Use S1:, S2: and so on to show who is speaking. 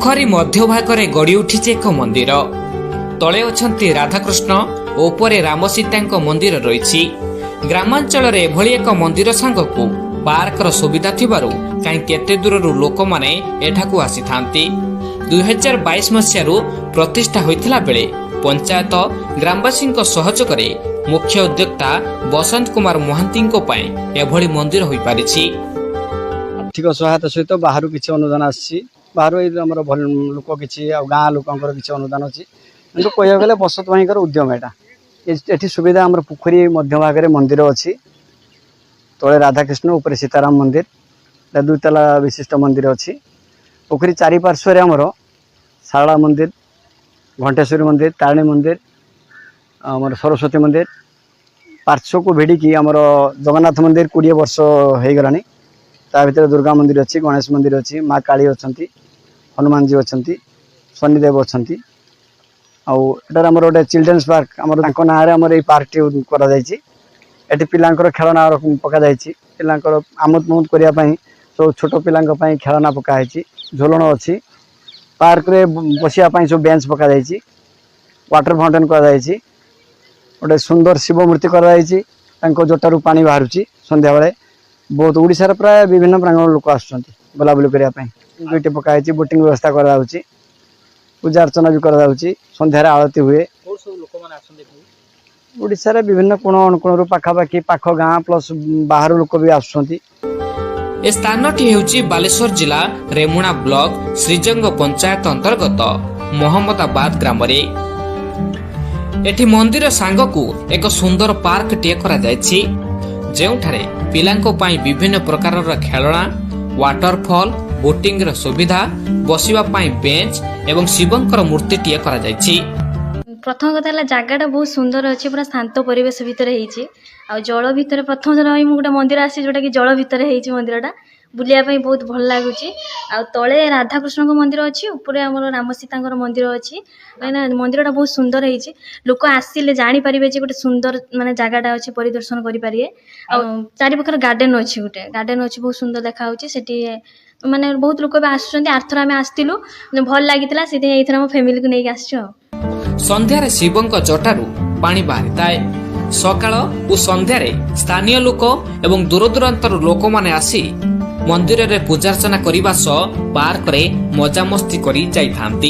S1: पोखरी मध्यभागे गड़ी उठी एक मंदिर तले अछंती राधाकृष्ण उपरे राम सीता मंदिर रही। ग्रामांचल एभली एक मंदिर सांगकू पार्कर सुविधा थिबारु कहीं केते दूररू लोक माने एठाकू आसी थांती। 2022 मसीहारू प्रतिष्ठा होइथिला बेले पंचायत ग्रामवासी सहयोग मुख्य उद्योक्ता बसंत कुमार महांती एभली मंदिर होई पारिछि।
S2: आर्थिक सहायता सहित बाहर किसी अनुदान आसी बाहर आम लोक कि गाँ लोकर किसी अनुदान अच्छी कितु कह गले बसत भाईकर उद्यम ये सुविधा आम पोखरी मध्य भाग मंदिर अच्छी तले राधाकृष्ण उपर सीताराम मंदिर 2 तला विशिष्ट मंदिर अच्छी। पोखरी चारिपार्श्व आमर शारदा मंदिर घंटेश्वरी मंदिर तारिणी मंदिर आमर सरस्वती मंदिर पार्श्व को भिड़िकी आमर जगन्नाथ मंदिर 20 वर्ष हो गलानी। ता भीतर दुर्गा मंदिर अच्छी गणेश मंदिर अच्छी माँ काली अच्छा हनुमान जी अच्छा शनिदेव अच्छा आउटार आमर गोटे चिल्ड्रेन्स पार्क आम ना आम पार्क टी कर पिलांकर खेलना पकाई पिलांकर आमुद मुद करने सब छोट पिला खेलना पकाई झोलन अच्छी पार्क रे बसिया सब बेंच पकाई वाटर फाउंटेन कर गोटे सुंदर शिव मूर्ति कर जटारू पानी बाहर संध्या बेले बहुत ओडिशार प्राय विभिन्न प्रांगण लोक आसुच्चंती बुलाबुली करने दुईटी पकाई बोटिंग व्यवस्था कर पूजा अर्चना भी कर संध्यार आरती हुए। ओडिशार विभिन्न कोण अनुकोण पाखापाखि पाख गाँ प्लस बाहर लोक भी आसुच्चंती।
S1: ए स्थानटी हेउची बालेश्वर जिला रेमुणा ब्लॉक श्रीजंग पंचायत अंतर्गत मोहम्मदाबाद ग्राम रे। एठी मंदिर सांगकू एक सुंदर पार्क टे करा जायछि जेउठारे पिलांको पाई विभिन्न प्रकार खेलना वाटरफॉल बोटिंग सुविधा बसिबा पाई बेंच एवं शिवंकर मूर्ति टे करा जायछि।
S3: प्रथम कथा जगह बहुत सुंदर अच्छे पूरा शांत परिवेश भितर जल भितर प्रथम थर गोटे मंदिर आसी जोटा कि जल भितर मंदिरटा बुलियापाई बहुत भल लगुच। तले राधाकृष्ण मंदिर अच्छी ऊपर आम राम सीता मंदिर अच्छी कहीं मंदिरटा बहुत सुंदर है लोक आसिले जानीपारे गोटे सुंदर माने जगहटा अच्छे परिदर्शन करेंगे। चारिपाखर गार्डेन अच्छी गोटे गार्डेन अच्छी बहुत सुंदर देखा माने बहुत लोक भी आसुच्चंती। आरथर आम आसलु भल लगी से आम फैमिली को लेकिन आसचु।
S1: संध्यारे शिवंक जटारू पानी बाहरी थाए। सकाळ और संध्यारे स्थानीय लोक एवं दूर दूरांतर लोक माने आसी मंदिर रे पूजार्चना करिबा सह पार्क रे मजामस्ती करी जाई थांती।